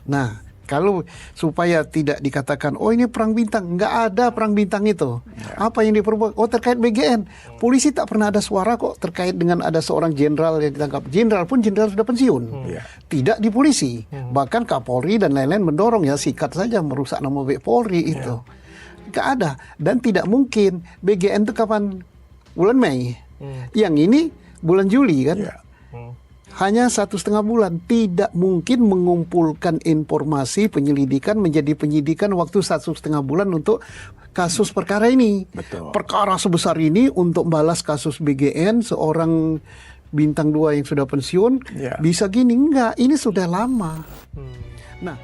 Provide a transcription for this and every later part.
Nah, kalau supaya tidak dikatakan, oh ini perang bintang, nggak ada perang bintang itu. Apa yang diperbuat? Oh terkait BGN, polisi tak pernah ada suara kok terkait dengan ada seorang jenderal yang ditangkap. Jenderal pun jenderal sudah pensiun, tidak di polisi. Bahkan Kapolri dan lain-lain mendorong ya sikat saja merusak nama baik Polri itu. Nggak ada dan tidak mungkin. BGN itu kapan? Bulan Mei. Yang ini bulan Juli kan? Hanya 1,5 bulan, tidak mungkin mengumpulkan informasi penyelidikan menjadi penyidikan waktu 1,5 bulan untuk kasus perkara ini. Betul. Perkara sebesar ini untuk balas kasus BGN seorang bintang 2 yang sudah pensiun bisa gini, enggak, ini sudah lama. Nah,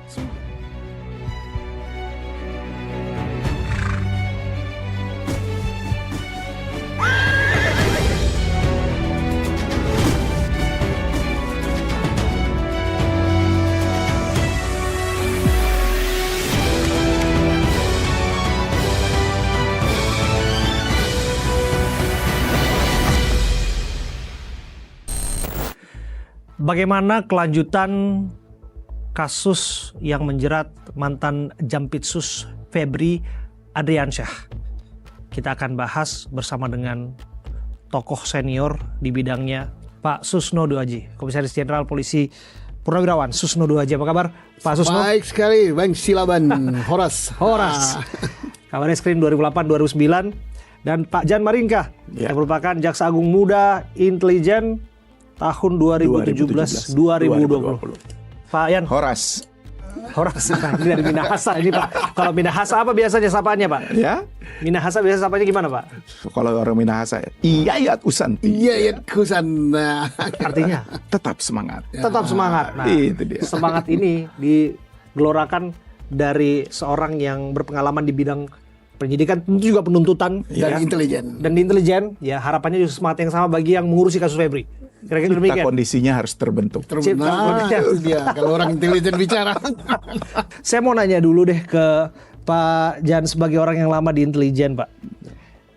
bagaimana kelanjutan kasus yang menjerat mantan Jampitsus Febri Adriansyah? Kita akan bahas bersama dengan tokoh senior di bidangnya, Pak Susnodo Aji, Komisaris Jenderal Polisi Purnawirawan. Susnodo Aji, apa kabar Pak Susno? baik sekali, Bang Silaban Horas. Kabarnya screen 2008-2009. Dan Pak Jan Maringka, yang merupakan Jaksa Agung Muda Intelijen tahun 2017-2020. Pak Yan. Horas. Nah, ini dari Minahasa ini Pak. Kalau Minahasa apa biasanya sapaannya Pak? Ya. Minahasa biasa sapanya gimana Pak? Kalau orang Minahasa, Iyayat Usanti. Iyayat Kusan. Artinya? Tetap semangat. Tetap semangat. Nah, itu dia. Semangat ini digelorakan dari seorang yang berpengalaman di bidang penyidikan, tentu juga penuntutan Dan intelijen. Dan di intelijen, ya harapannya juga semangat yang sama bagi yang mengurusi kasus Febri. Kira-kira demikian. Kondisinya harus terbentuk. Nah, itu dia kalau orang intelijen bicara. Saya mau nanya dulu deh ke Pak Jan sebagai orang yang lama di intelijen, Pak.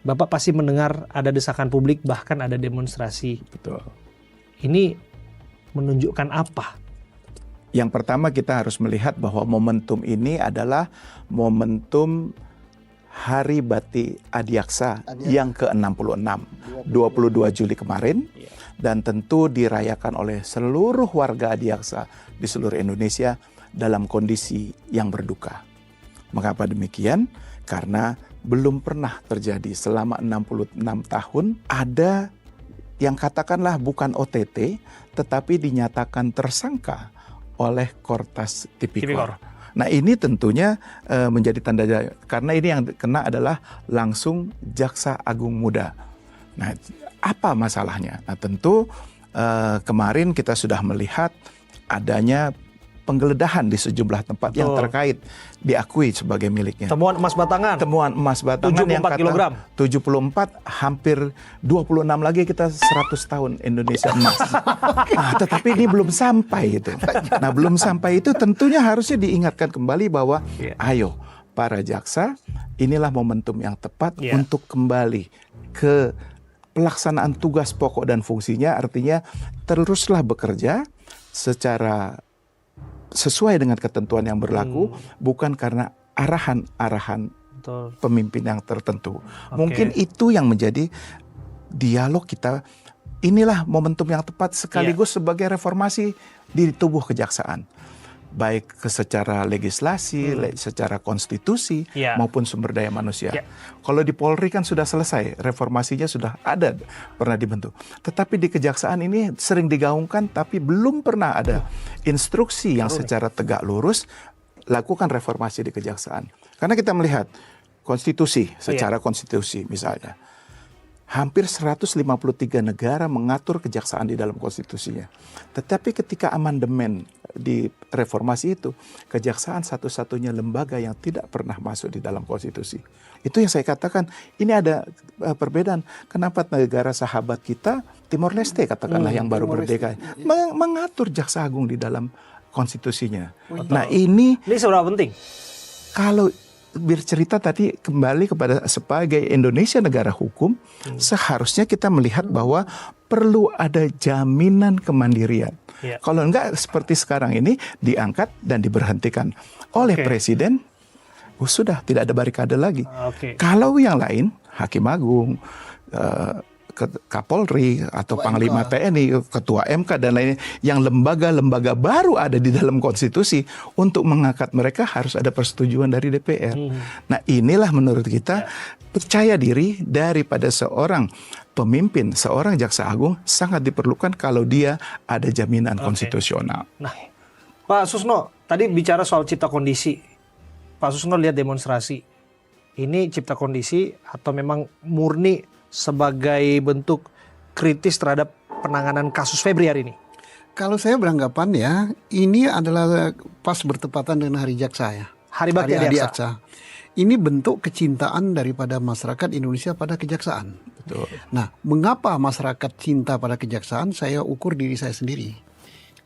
Bapak pasti mendengar ada desakan publik, bahkan ada demonstrasi. Betul. Ini menunjukkan apa? Yang pertama kita harus melihat bahwa momentum ini adalah momentum Hari Bati Adiaksa yang ke-66, 22 Juli kemarin. Dan tentu dirayakan oleh seluruh warga Adiaksa di seluruh Indonesia dalam kondisi yang berduka. Mengapa demikian? Karena belum pernah terjadi selama 66 tahun ada yang katakanlah bukan OTT, tetapi dinyatakan tersangka oleh Kortas Tipikor. Nah ini tentunya menjadi tanda karena ini yang kena adalah langsung Jaksa Agung Muda. Nah apa masalahnya? Nah tentu kemarin kita sudah melihat adanya penggeledahan di sejumlah tempat yang terkait diakui sebagai miliknya. Temuan emas batangan. Temuan emas batangan 74 yang kata kilogram. 74, hampir 26 lagi kita 100 tahun Indonesia emas. Nah, tetapi ini belum sampai itu. Nah, belum sampai itu tentunya harusnya diingatkan kembali bahwa ayo para jaksa, inilah momentum yang tepat untuk kembali ke pelaksanaan tugas pokok dan fungsinya, artinya teruslah bekerja secara sesuai dengan ketentuan yang berlaku, bukan karena arahan-arahan pemimpin yang tertentu. Mungkin itu yang menjadi dialog kita. Inilah momentum yang tepat sekaligus sebagai reformasi di tubuh kejaksaan. Baik secara legislasi, secara konstitusi, maupun sumber daya manusia. Kalau di Polri kan sudah selesai, reformasinya sudah ada, pernah dibentuk. Tetapi di kejaksaan ini sering digaungkan, tapi belum pernah ada instruksi yang secara tegak lurus, lakukan reformasi di kejaksaan. Karena kita melihat konstitusi, secara konstitusi misalnya, hampir 153 negara mengatur kejaksaan di dalam konstitusinya. Tetapi ketika amandemen di reformasi itu, kejaksaan satu-satunya lembaga yang tidak pernah masuk di dalam konstitusi. Itu yang saya katakan, ini ada perbedaan. Kenapa negara sahabat kita, Timor Leste katakanlah yang baru merdeka, mengatur jaksa agung di dalam konstitusinya. Nah ini seberapa penting? Kalau bercerita tadi kembali kepada sebagai Indonesia negara hukum, seharusnya kita melihat bahwa perlu ada jaminan kemandirian. Iya. Kalau enggak seperti sekarang ini diangkat dan diberhentikan oleh presiden, sudah tidak ada barikade lagi. Oke. Kalau yang lain, Hakim Agung, Kapolri atau Panglima TNI, Ketua MK dan lainnya, yang lembaga-lembaga baru ada di dalam konstitusi, untuk mengangkat mereka harus ada persetujuan dari DPR. Nah, inilah menurut kita percaya diri daripada seorang pemimpin, seorang jaksa agung sangat diperlukan kalau dia ada jaminan konstitusional. Nah, Pak Susno tadi bicara soal cipta kondisi. Pak Susno lihat demonstrasi. Ini cipta kondisi atau memang murni sebagai bentuk kritis terhadap penanganan kasus Febri hari ini? Kalau saya beranggapan ya, ini adalah pas bertepatan dengan Hari Jaksa ya. Hari Bakti Hari Jaksa. Ini bentuk kecintaan daripada masyarakat Indonesia pada kejaksaan. Betul. Nah, mengapa masyarakat cinta pada kejaksaan? Saya ukur diri saya sendiri.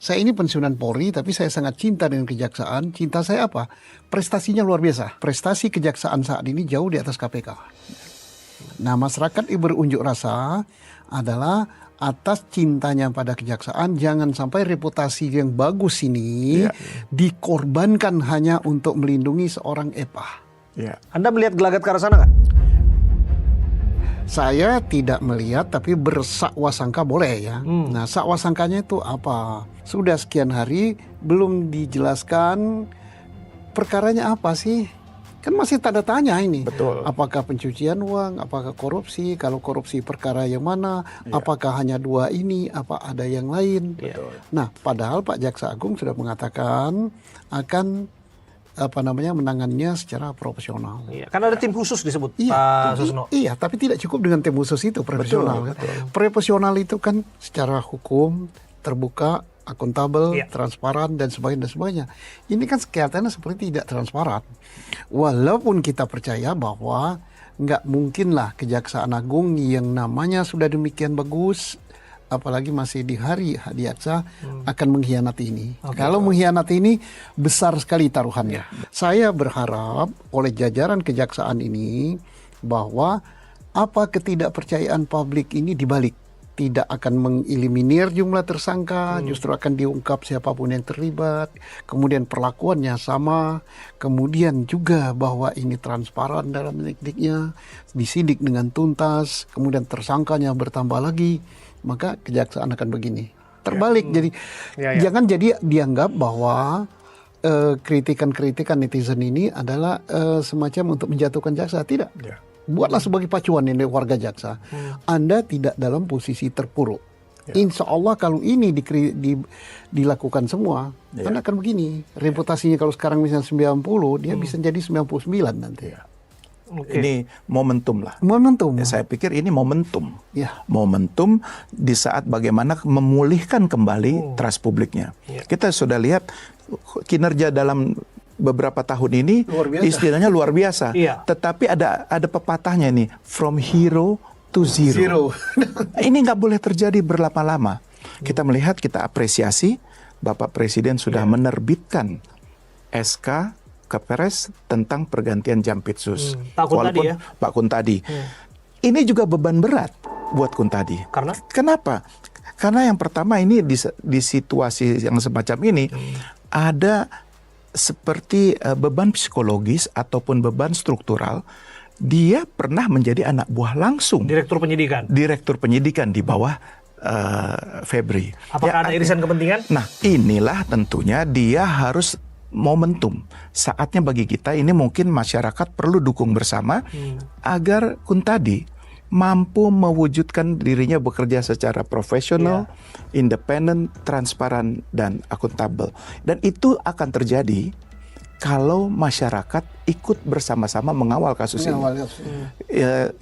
Saya ini pensiunan Polri, tapi saya sangat cinta dengan kejaksaan. Cinta saya apa? Prestasinya luar biasa. Prestasi kejaksaan saat ini jauh di atas KPK. Nah, masyarakat berunjuk rasa adalah atas cintanya pada kejaksaan. Jangan sampai reputasi yang bagus ini dikorbankan hanya untuk melindungi seorang EPA. Ya. Anda melihat gelagat ke arah sana nggak? Saya tidak melihat, tapi bersakwasangka boleh ya. Nah, sakwasangkanya itu apa? Sudah sekian hari belum dijelaskan perkaranya apa sih? Kan masih tanda tanya ini. Betul. Apakah pencucian uang, apakah korupsi? Kalau korupsi perkara yang mana? Apakah hanya 2 ini? Apa ada yang lain? Betul. Nah, padahal Pak Jaksa Agung sudah mengatakan akan menangannya secara profesional. Iya, karena ada tim khusus disebut Iya, Pak Susno. iya, tapi tidak cukup dengan tim khusus itu profesional. Betul. Profesional itu kan secara hukum terbuka, akuntabel, transparan dan sebagainya. Ini kan kelihatannya seperti tidak transparan. Walaupun kita percaya bahwa nggak mungkinlah Kejaksaan Agung yang namanya sudah demikian bagus, apalagi masih di hari jaksa, akan mengkhianati ini. Kalau mengkhianati ini, besar sekali taruhannya. Saya berharap oleh jajaran kejaksaan ini bahwa apa ketidakpercayaan publik ini dibalik. Tidak akan mengeliminir jumlah tersangka, justru akan diungkap siapapun yang terlibat. Kemudian perlakuannya sama. Kemudian juga bahwa ini transparan dalam didiknya, disidik dengan tuntas. Kemudian tersangkanya bertambah lagi. Maka kejaksaan akan begini. Terbalik, jadi jangan jadi dianggap bahwa kritikan-kritikan netizen ini adalah semacam untuk menjatuhkan jaksa. Tidak. Buatlah sebagai pacuan ini warga jaksa. Anda tidak dalam posisi terpuruk. Insya Allah kalau ini dilakukan semua, kan akan begini. Reputasinya kalau sekarang misalnya 90, dia bisa jadi 99 nanti. Ini momentum lah. Momentum. Saya pikir ini momentum. Ya. Momentum di saat bagaimana memulihkan kembali trust publiknya. Kita sudah lihat kinerja dalam beberapa tahun ini istilahnya luar biasa. Tetapi ada pepatahnya nih, from hero to zero. Ini nggak boleh terjadi berlama-lama. Kita melihat, kita apresiasi Bapak Presiden sudah menerbitkan SK Kepres tentang pergantian Jampitsus. Pak Kuntadi. Ini juga beban berat buat Kuntadi. Karena? Kenapa? Karena yang pertama ini di situasi yang semacam ini ada seperti beban psikologis ataupun beban struktural. Dia pernah menjadi anak buah langsung. Direktur penyidikan di bawah Febri. Apakah ada irisan kepentingan? Nah, inilah tentunya dia harus momentum. Saatnya bagi kita ini mungkin masyarakat perlu dukung bersama agar Kuntadi mampu mewujudkan dirinya bekerja secara profesional, independen, transparan, dan akuntabel. Dan itu akan terjadi kalau masyarakat ikut bersama-sama mengawal kasus ini.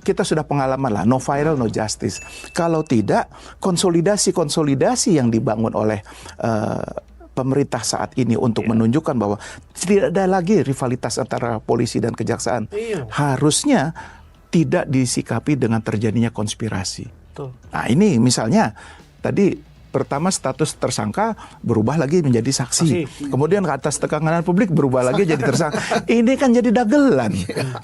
Kita sudah pengalaman lah, no viral, no justice. Kalau tidak, konsolidasi yang dibangun oleh pemerintah saat ini untuk menunjukkan bahwa tidak ada lagi rivalitas antara polisi dan kejaksaan. Harusnya tidak disikapi dengan terjadinya konspirasi. Nah, ini misalnya tadi pertama status tersangka berubah lagi menjadi saksi. Kemudian ke atas tekanan publik berubah lagi jadi tersangka. Ini kan jadi dagelan.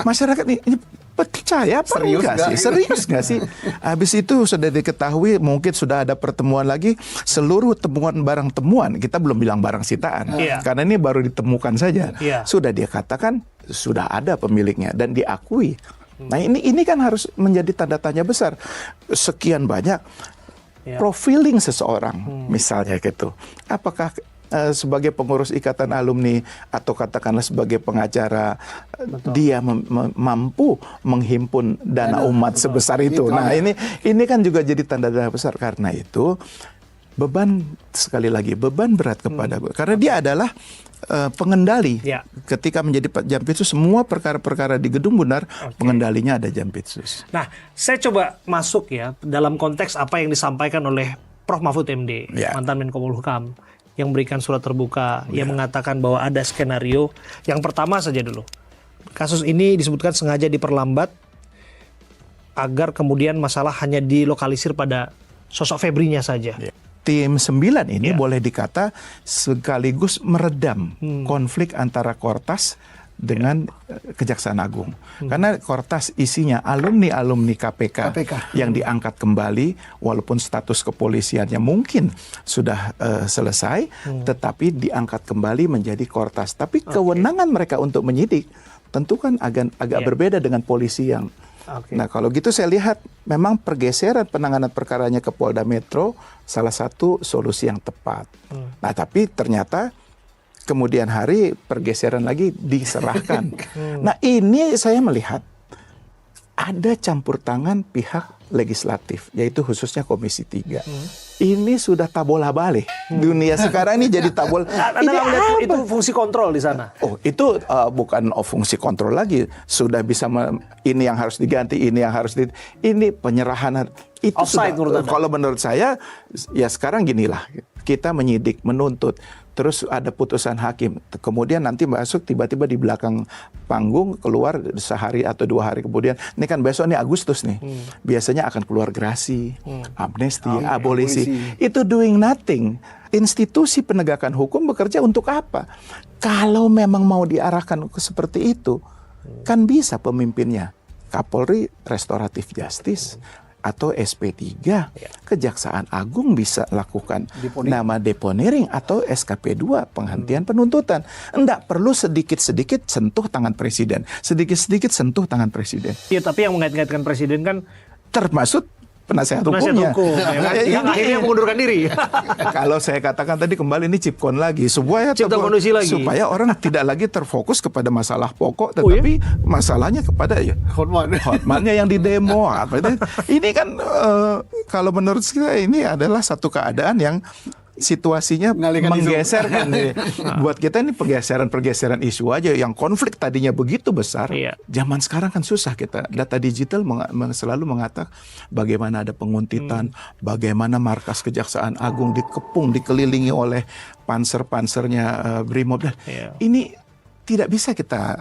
Masyarakat ini percaya apa Serius enggak nggak? sih? Serius nggak sih? Habis itu sudah diketahui, mungkin sudah ada pertemuan lagi, seluruh temuan barang temuan, kita belum bilang barang sitaan, karena ini baru ditemukan saja. Sudah dia katakan sudah ada pemiliknya dan diakui. Nah ini kan harus menjadi tanda tanya besar. Sekian banyak profiling seseorang, misalnya gitu. Apakah sebagai pengurus ikatan alumni atau katakanlah sebagai pengacara dia mampu menghimpun dana umat sebesar itu. Nah ini kan juga jadi tanda tanya besar. Karena itu beban, sekali lagi beban berat kepada gue, karena dia adalah pengendali. Ketika menjadi Jampitsus, semua perkara-perkara di Gedung Bundar pengendalinya ada Jampitsus. Nah, saya coba masuk ya dalam konteks apa yang disampaikan oleh Prof. Mahfud MD, mantan Menko Polhukam, yang memberikan surat terbuka yang mengatakan bahwa ada skenario. Yang pertama saja dulu, kasus ini disebutkan sengaja diperlambat agar kemudian masalah hanya dilokalisir pada sosok Febrinya saja. Tim 9 ini boleh dikata sekaligus meredam konflik antara Kortas dengan Kejaksaan Agung. Karena Kortas isinya alumni-alumni KPK yang diangkat kembali, walaupun status kepolisiannya mungkin sudah selesai, tetapi diangkat kembali menjadi Kortas. Tapi kewenangan mereka untuk menyidik tentu kan agak berbeda dengan polisi yang... Nah kalau gitu saya lihat memang pergeseran penanganan perkaranya ke Polda Metro salah satu solusi yang tepat. Nah tapi ternyata kemudian hari pergeseran lagi diserahkan. Nah ini saya melihat ada campur tangan pihak legislatif, yaitu khususnya Komisi 3. Ini sudah tabola balik. Dunia sekarang ini jadi tabol. Anda melihat itu fungsi kontrol di sana? Oh, itu bukan fungsi kontrol lagi. Sudah bisa ini yang harus diganti, ini yang harus ini penyerahan. Itu offside menurut Anda? Kalau menurut saya, ya sekarang ginilah. Kita menyidik, menuntut, terus ada putusan hakim, kemudian nanti masuk tiba-tiba di belakang panggung keluar sehari atau 2 hari kemudian. Ini kan besok nih Agustus nih, biasanya akan keluar gerasi, amnesti, abolisi. Itu doing nothing. Institusi penegakan hukum bekerja untuk apa? Kalau memang mau diarahkan ke seperti itu, kan bisa pemimpinnya Kapolri restoratif justice atau SP3, Kejaksaan Agung bisa lakukan nama deponering atau SKP2, penghentian penuntutan. Enggak perlu sedikit-sedikit sentuh tangan presiden, sedikit-sedikit sentuh tangan presiden. Iya, tapi yang mengait-ngaitkan presiden kan termasuk penasihat hukumnya. Hukum, ya kan? Yang akhirnya mengundurkan diri. Kalau saya katakan tadi kembali ini chipkon lagi, supaya orang tidak lagi terfokus kepada masalah pokok, tetapi masalahnya kepada hotmannya yang di demo. Ini kan kalau menurut saya ini adalah satu keadaan yang situasinya menggeserkan. Buat kita ini pergeseran isu aja, yang konflik tadinya begitu besar. Zaman sekarang kan susah kita. Data digital selalu mengatakan bagaimana ada penguntitan, bagaimana markas Kejaksaan Agung dikepung, dikelilingi oleh panser-pansernya Brimob. Ini tidak bisa kita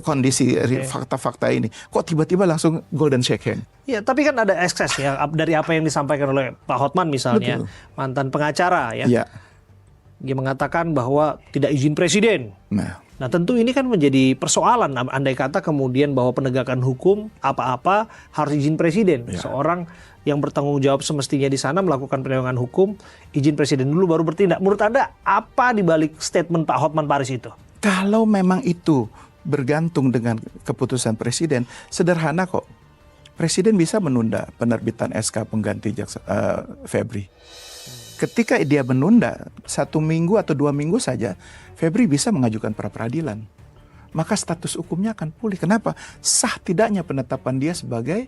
kondisi fakta-fakta ini. Kok tiba-tiba langsung golden shake hand? Ya, tapi kan ada ekses ya dari apa yang disampaikan oleh Pak Hotman misalnya, mantan pengacara ya. Dia mengatakan bahwa tidak izin presiden. Nah, tentu ini kan menjadi persoalan. Andai kata kemudian bahwa penegakan hukum apa-apa harus izin presiden. Seorang yang bertanggung jawab semestinya di sana melakukan penegakan hukum, izin presiden dulu baru bertindak. Menurut Anda apa dibalik statement Pak Hotman Paris itu? Kalau memang itu bergantung dengan keputusan presiden, sederhana kok. Presiden bisa menunda penerbitan SK pengganti Febri. Ketika dia menunda 1 minggu atau 2 minggu saja, Febri bisa mengajukan pra peradilan. Maka status hukumnya akan pulih. Kenapa? Sah tidaknya penetapan dia sebagai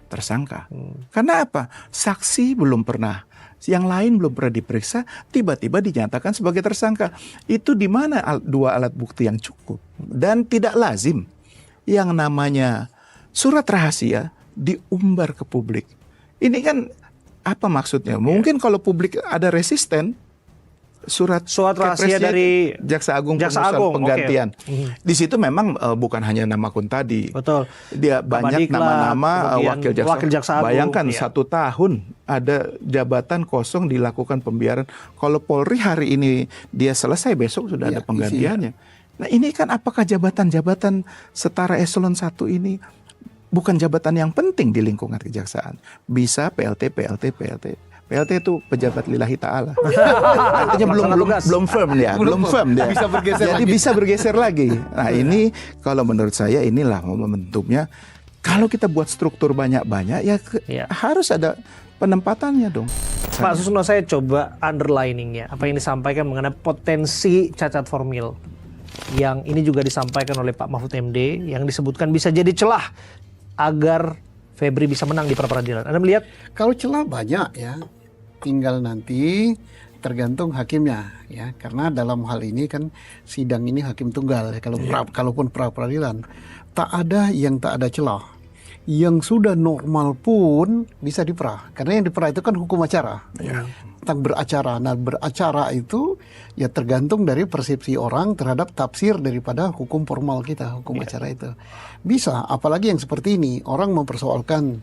tersangka. Karena apa? Saksi belum pernah, yang lain belum pernah diperiksa, tiba-tiba dinyatakan sebagai tersangka. Itu di mana 2 alat bukti yang cukup? Dan tidak lazim yang namanya surat rahasia diumbar ke publik. Ini kan apa maksudnya? Mungkin kalau publik ada resisten, surat rahasia Kepresnya dari Jaksa Agung Jaksa pengurusan Agung, penggantian. oke. Di situ memang bukan hanya nama Kuntadi. Betul. Dia banyak Diklat, nama-nama kemudian wakil jaksa. agung. Bayangkan Iya. 1 tahun ada jabatan kosong dilakukan pembiaran. Kalau Polri hari ini dia selesai, besok sudah ada penggantiannya. Nah ini kan apakah jabatan-jabatan setara eselon 1 ini bukan jabatan yang penting di lingkungan kejaksaan? Bisa PLT. PLT itu pejabat lillahi ta'ala. Artinya belum firm dia, belum firm dia. Bisa bergeser Jadi lagi. bisa bergeser lagi. Nah ini kalau menurut saya inilah momentumnya. Kalau kita buat struktur banyak-banyak ya harus ada penempatannya dong. Pak Susno, saya coba underliningnya apa yang disampaikan mengenai potensi cacat formil yang ini juga disampaikan oleh Pak Mahfud MD yang disebutkan bisa jadi celah agar Febri bisa menang di pra-peradilan. Anda melihat Kalau celah banyak ya, tinggal nanti tergantung hakimnya ya, karena dalam hal ini kan sidang ini hakim tunggal ya. Kalaupun pra-peradilan tak ada yang tak ada celah. Yang sudah normal pun bisa dipera, karena yang dipera itu kan hukum acara tentang beracara. Nah beracara itu ya tergantung dari persepsi orang terhadap tafsir daripada hukum formal kita, hukum acara itu bisa. Apalagi yang seperti ini, orang mempersoalkan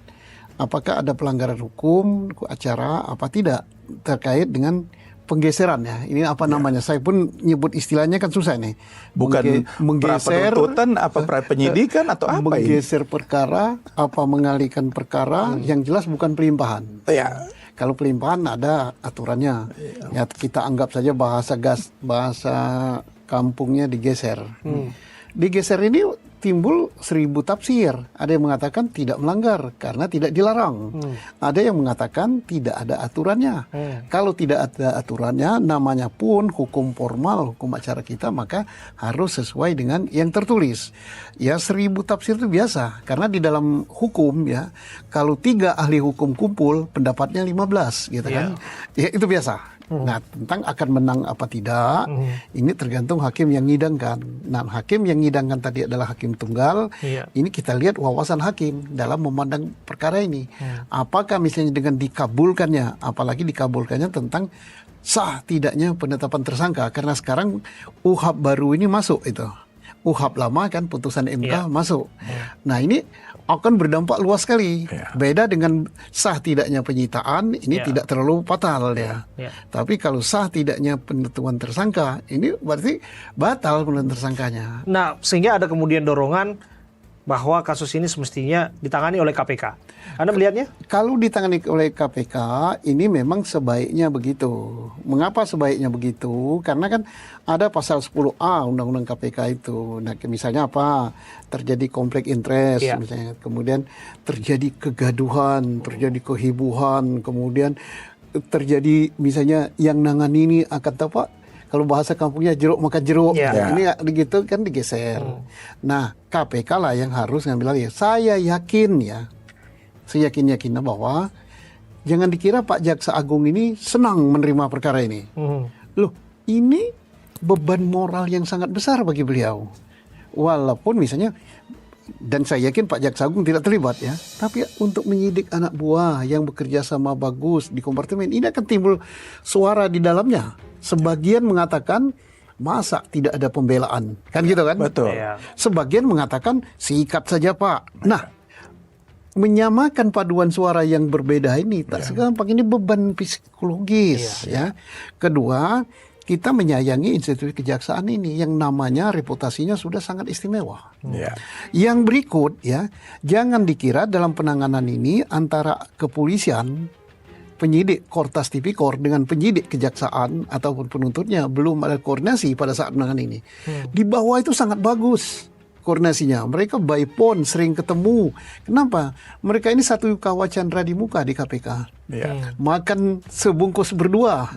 apakah ada pelanggaran hukum acara apa tidak terkait dengan penggeseran ya. Ini apa namanya? Saya pun nyebut istilahnya kan susah nih. Bukan menggeser penuntutan apa penyidikan atau apa ini? Menggeser perkara, apa mengalihkan perkara, yang jelas bukan pelimpahan. Ya. Kalau pelimpahan ada aturannya. Ya kita anggap saja bahasa kampungnya digeser. Digeser ini timbul 1000 tafsir. Ada yang mengatakan tidak melanggar karena tidak dilarang. Ada yang mengatakan tidak ada aturannya. Kalau tidak ada aturannya, namanya pun hukum formal, hukum acara kita, maka harus sesuai dengan yang tertulis. Ya 1000 tafsir itu biasa. Karena di dalam hukum ya, kalau 3 ahli hukum kumpul, pendapatnya 15 gitu kan. Ya itu biasa. Nah, tentang akan menang apa tidak, ini tergantung hakim yang ngidangkan. Nah, hakim yang ngidangkan tadi adalah hakim tunggal. Ini kita lihat wawasan hakim dalam memandang perkara ini. Apakah misalnya dengan dikabulkannya, apalagi dikabulkannya tentang sah tidaknya penetapan tersangka. Karena sekarang UHAP baru ini masuk itu. UHAP lama kan putusan MK masuk. Nah, ini akan berdampak luas sekali. Beda dengan sah tidaknya penyitaan, ini tidak terlalu fatal ya. Tapi kalau sah tidaknya penentuan tersangka, ini berarti batal penentuan tersangkanya. Nah, sehingga ada kemudian dorongan bahwa kasus ini semestinya ditangani oleh KPK. Anda melihatnya? Kalau ditangani oleh KPK, ini memang sebaiknya begitu. Mengapa sebaiknya begitu? Karena kan ada pasal 10A Undang-Undang KPK itu. Nah, misalnya apa? Terjadi konflik interest, misalnya. Kemudian terjadi kegaduhan, terjadi kehebohan, kemudian terjadi misalnya yang nangani ini akan apa? Kalau bahasa kampungnya jeruk makan jeruk, ini gitu kan digeser. Nah, KPK lah yang harus ngambil alih. Saya yakin ya, seyakin-yakinnya bahwa jangan dikira Pak Jaksa Agung ini senang menerima perkara ini. Loh, ini beban moral yang sangat besar bagi beliau. Walaupun misalnya, dan saya yakin Pak Jaksa Agung tidak terlibat ya, tapi untuk menyidik anak buah yang bekerja sama bagus di kompartemen, ini akan timbul suara di dalamnya. Sebagian mengatakan masa tidak ada pembelaan, kan gitu kan? Betul. Sebagian mengatakan sikat saja Pak. Nah, menyamakan paduan suara yang berbeda ini tak segampang, ini beban psikologis ya. Kedua, kita menyayangi institusi kejaksaan ini yang namanya reputasinya sudah sangat istimewa. Yang berikut ya, jangan dikira dalam penanganan ini antara kepolisian, penyidik Kortas Tipikor dengan penyidik kejaksaan ataupun penuntutnya belum ada koordinasi pada saat menangani ini. Di bawah itu sangat bagus koordinasinya. Mereka by phone sering ketemu. Kenapa? Mereka ini satu kawa candra di muka di KPK. Makan sebungkus berdua.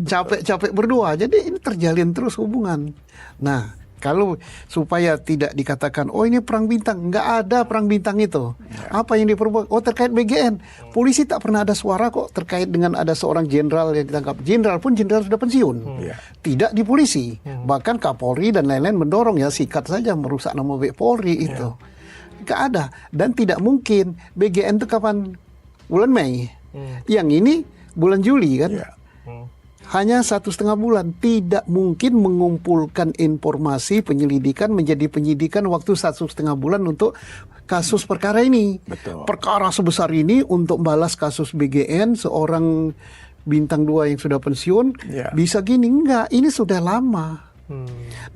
Capek-capek berdua. Jadi ini terjalin terus hubungan. Nah, kalau supaya tidak dikatakan, oh ini perang bintang, nggak ada perang bintang itu. Apa yang diperbuat? Oh terkait BGN, polisi tak pernah ada suara kok terkait dengan ada seorang jenderal yang ditangkap. Jenderal pun jenderal sudah pensiun, tidak di polisi. Bahkan Kapolri dan lain-lain mendorong ya sikat saja merusak nama baik Polri itu. Nggak ada dan tidak mungkin. BGN itu kapan? Bulan Mei. Yang ini bulan Juli kan. hanya 1,5 bulan. Tidak mungkin mengumpulkan informasi penyelidikan menjadi penyidikan waktu 1,5 bulan untuk kasus perkara ini. Betul. Perkara sebesar ini untuk balas kasus BGN seorang bintang 2 yang sudah pensiun bisa gini, enggak, ini sudah lama.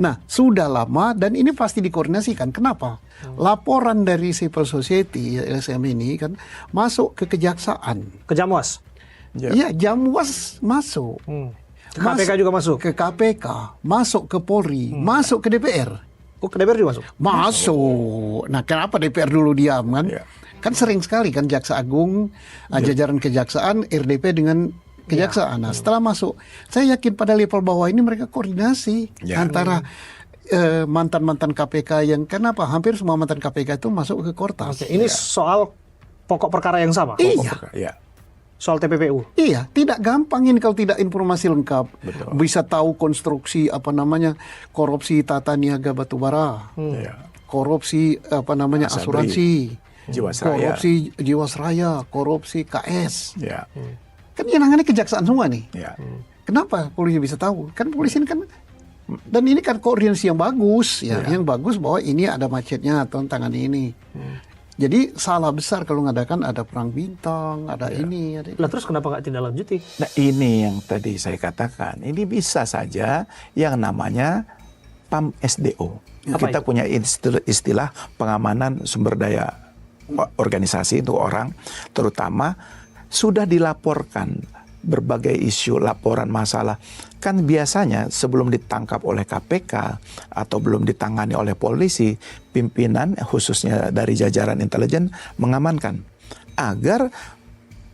Nah, sudah lama dan ini pasti dikoordinasikan. Kenapa? Laporan dari civil society LSM ini kan masuk ke kejaksaan. Ke Jamwas. Iya, Jamwas masuk. Ke KPK juga masuk. Ke KPK, masuk ke Polri, masuk ke DPR. Oh, ke DPR juga masuk. Masuk. Nah, kenapa DPR dulu diam kan? Kan sering sekali kan Jaksa Agung, jajaran kejaksaan, RDP dengan kejaksaan. Nah, setelah masuk, saya yakin pada level bawah ini mereka koordinasi antara mantan-mantan KPK yang kenapa hampir semua mantan KPK itu masuk ke Kortas. Oke, ini soal pokok perkara yang sama. Iya. Soal TPPU. Iya, tidak gampang ini kalau tidak informasi lengkap. Betul. Bisa tahu konstruksi korupsi tata niaga batubara, korupsi asuransi, Jiwasraya. korupsi Jiwasraya, korupsi KS. Ya. Kan yang nangani kejaksaan semua nih. Ya. Kenapa polisi bisa tahu? Kan polisi ini kan dan ini kan koordinasi yang bagus yang bagus bahwa ini ada macetnya atau tangani ini. Jadi salah besar kalau mengadakan ada perang bintang, ada ini, ada Lah terus kenapa nggak tindak lanjuti? Nah, ini yang tadi saya katakan. Ini bisa saja yang namanya PAM SDO. Apa Kita itu? punya istilah pengamanan sumber daya organisasi untuk orang, terutama sudah dilaporkan berbagai isu, laporan masalah. Kan biasanya sebelum ditangkap oleh KPK atau belum ditangani oleh polisi, pimpinan khususnya dari jajaran intelijen mengamankan agar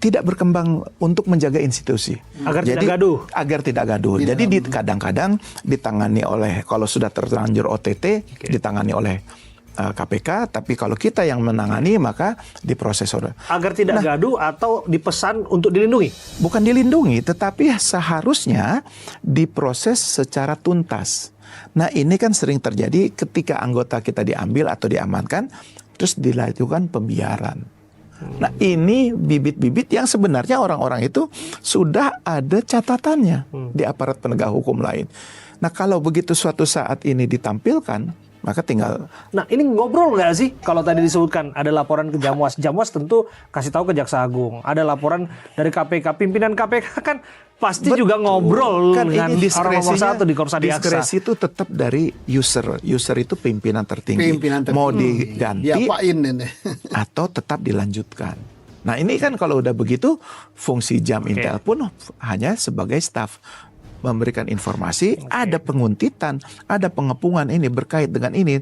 tidak berkembang untuk menjaga institusi. Agar tidak gaduh. Agar tidak gaduh. Jadi kadang-kadang ditangani oleh, kalau sudah terlanjur OTT, ditangani oleh KPK, tapi kalau kita yang menangani maka diproses oleh. Agar tidak gaduh atau dipesan untuk dilindungi? Bukan dilindungi, tetapi seharusnya diproses secara tuntas. Nah, ini kan sering terjadi ketika anggota kita diambil atau diamankan, terus dilakukan pembiaran. Nah, ini bibit-bibit yang sebenarnya orang-orang itu sudah ada catatannya di aparat penegak hukum lain. Nah, kalau begitu suatu saat ini ditampilkan, maka tinggal. Nah, ini ngobrol nggak sih? Kalau tadi disebutkan ada laporan ke Jamwas, Jamwas tentu kasih tahu ke Jaksa Agung. Ada laporan dari KPK, pimpinan KPK kan pasti juga ngobrol kan dengan ini orang nomor satu di Korsadiaksa. Diskresi itu tetap dari user. User itu pimpinan tertinggi. Mau diganti diapain ini? atau tetap dilanjutkan. Nah, ini kan kalau udah begitu, fungsi Jam Intel pun hanya sebagai staf. Memberikan informasi, ada penguntitan, ada pengepungan ini berkait dengan ini.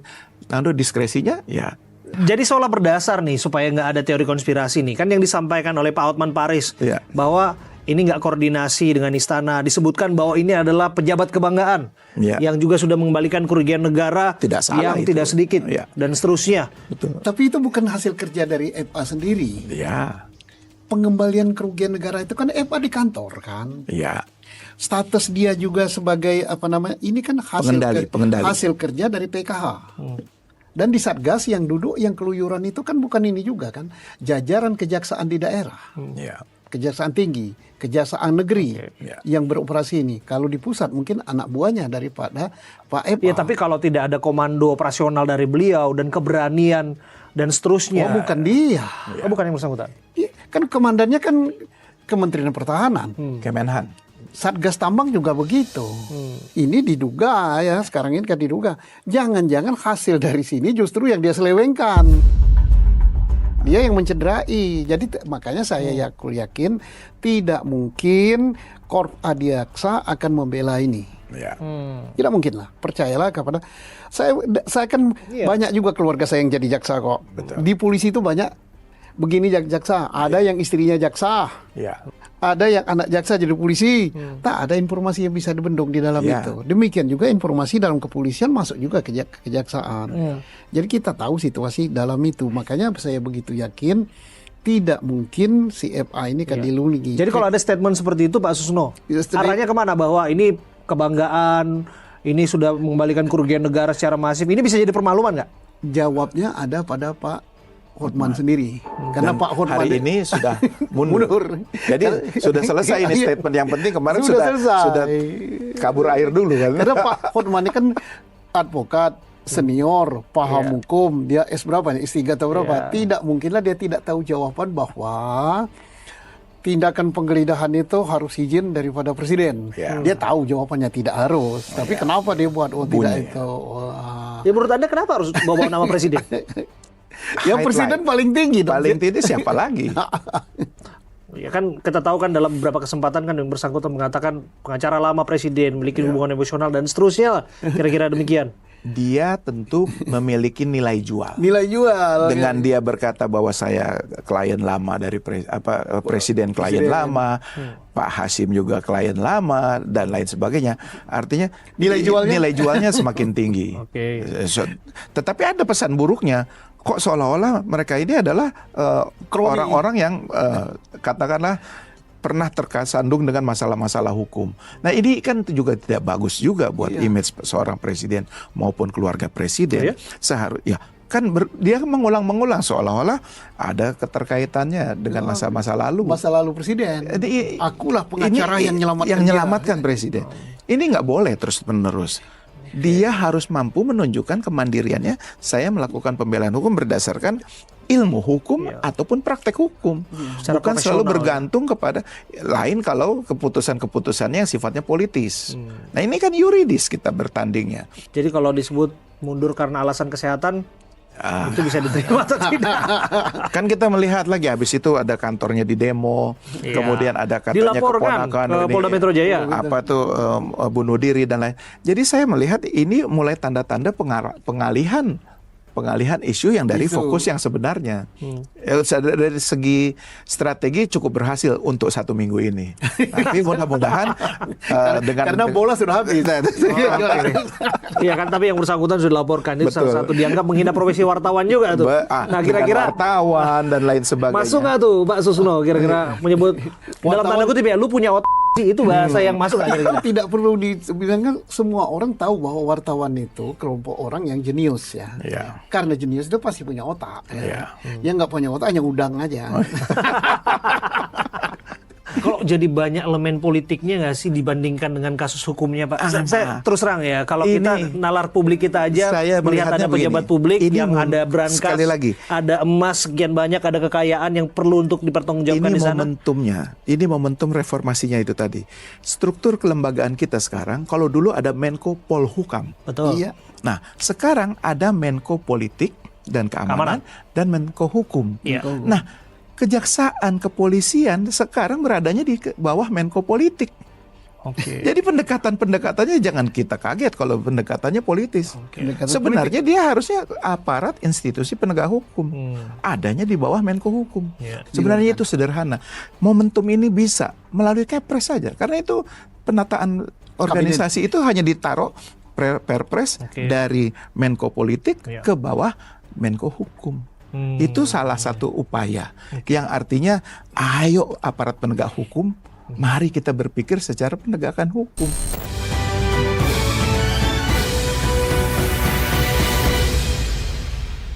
Lalu diskresinya ya. Jadi seolah berdasar nih supaya nggak ada teori konspirasi nih. Kan yang disampaikan oleh Pak Hotman Paris bahwa ini nggak koordinasi dengan istana. Disebutkan bahwa ini adalah pejabat kebanggaan yang juga sudah mengembalikan kerugian negara yang tidak sedikit dan seterusnya. Betul. Tapi itu bukan hasil kerja dari FA sendiri. Ya. Pengembalian kerugian negara itu kan FA di kantor kan. Ya. Status dia juga sebagai ini kan hasil hasil kerja dari PKH. Dan di Satgas yang duduk yang keluyuran itu kan bukan ini juga kan, jajaran kejaksaan di daerah. Kejaksaan tinggi, kejaksaan negeri yang beroperasi ini. Kalau di pusat mungkin anak buahnya daripada Pak FA. Ya, tapi kalau tidak ada komando operasional dari beliau dan keberanian dan seterusnya. Oh, bukan dia. Oh, bukan yang bersangkutan. Ya, kan komandannya kan Kementerian Pertahanan. Kemenhan. Satgas Tambang juga begitu. Ini diduga ya, sekarang ini kan diduga. Jangan-jangan hasil dari sini justru yang dia selewengkan. Dia yang mencederai. Jadi makanya saya yakin tidak mungkin Korp Adiaksa akan membela ini. Tidak mungkin lah. Percayalah kepada saya kan banyak juga keluarga saya yang jadi jaksa kok. Betul. Di polisi itu banyak begini jaksa. Ada yang istrinya jaksa. Ada yang anak jaksa jadi polisi. Tak ada informasi yang bisa dibendung di dalam itu. Demikian juga informasi dalam kepolisian masuk juga ke kejaksaan. Jadi kita tahu situasi dalam itu. Makanya saya begitu yakin tidak mungkin si FA ini kan dilindungi. Jadi kalau ada statement seperti itu Pak Susno, arahnya kemana? Bahwa ini kebanggaan, ini sudah mengembalikan kerugian negara secara masif. Ini bisa jadi permaluman nggak? Jawabnya ada pada Pak Hotman sendiri. Karena Dan Pak Hotman hari ini sudah mundur. Jadi sudah selesai ini statement yang penting kemarin sudah kabur air dulu kan. Karena Pak Hotman ini kan advokat senior, paham hukum, dia S berapa nih? S3 atau berapa? Tidak mungkinlah dia tidak tahu jawaban bahwa tindakan penggeledahan itu harus izin daripada presiden. Dia tahu jawabannya tidak harus. Tapi kenapa dia buat tidak itu? Ya menurut Anda kenapa harus bawa nama presiden? Ya presiden paling tinggi dong. Paling tinggi siapa lagi? Ya kan kita tahu kan dalam beberapa kesempatan kan yang bersangkutan mengatakan pengacara lama presiden memiliki hubungan emosional dan seterusnya lah. Kira-kira demikian. Dia tentu memiliki nilai jual. Nilai jual. Dengan dia berkata bahwa saya klien lama dari presiden klien lama, Pak Hasim juga klien lama dan lain sebagainya. Artinya nilai jualnya semakin tinggi. Oke. Tetapi ada pesan buruknya. Kok seolah-olah mereka ini adalah orang-orang yang katakanlah pernah terkasandung dengan masalah-masalah hukum. Nah ini kan juga tidak bagus juga buat image seorang presiden maupun keluarga presiden. Seharusnya kan dia mengulang-mengulang seolah-olah ada keterkaitannya dengan masa-masa lalu. Masa lalu presiden. Jadi, akulah pengacara yang menyelamatkan presiden. Ini nggak boleh terus-menerus. Dia harus mampu menunjukkan kemandiriannya. Saya melakukan pembelaan hukum berdasarkan ilmu hukum ataupun praktek hukum. Bukan selalu bergantung kepada lain kalau keputusan-keputusannya yang sifatnya politis. Nah ini kan yuridis kita bertandingnya. Jadi kalau disebut mundur karena alasan kesehatan, itu bisa diterima atau tidak? Kan kita melihat lagi habis itu ada kantornya di demo, kemudian ada katanya dilaporkan keponakan ke Polda Metro Jaya. Apa tuh bunuh diri dan lain. Jadi saya melihat ini mulai tanda-tanda pengalihan isu yang dari fokus yang sebenarnya. Dari segi strategi cukup berhasil untuk 1 minggu ini. Tapi mudah-mudahan karena bola sudah habis. Iya kan, tapi yang bersangkutan sudah dilaporkan itu salah satu dianggap menghina profesi wartawan juga tuh. Nah kira-kira wartawan dan lain sebagainya. masuk nggak tuh Pak Susno kira-kira menyebut dalam tanda kutip ya lu punya otak sih, itu bahasa yang masuk nggak kira-kira? Tidak perlu dibilangkan, semua orang tahu bahwa wartawan itu kelompok orang yang jenius ya. Karena jenius itu pasti punya otak. Yang nggak punya otak hanya udang aja. Kalau jadi banyak elemen politiknya nggak sih dibandingkan dengan kasus hukumnya Pak? Saya terus terang ya, kalau kita nalar publik kita aja melihat ada pejabat publik yang ada brankas, ada emas sekian banyak, ada kekayaan yang perlu untuk dipertanggungjawabkan di sana. Ini momentum reformasinya itu tadi. Struktur kelembagaan kita sekarang, kalau dulu ada Menko Polhukam. Betul. Iya. Nah, sekarang ada Menko Politik dan Keamanan dan Menko Hukum. Nah, Kejaksaan, kepolisian sekarang beradanya di bawah Menko Politik. Jadi pendekatannya jangan kita kaget kalau pendekatannya politis. Sebenarnya dia harusnya aparat institusi penegak hukum. Adanya di bawah Menko Hukum. Sebenarnya itu sederhana. Momentum ini bisa melalui Kepres saja. Karena itu penataan organisasi itu hanya ditaruh perpres dari Menko Politik ke bawah Menko Hukum. Itu salah satu upaya yang artinya ayo aparat penegak hukum, mari kita berpikir secara penegakan hukum.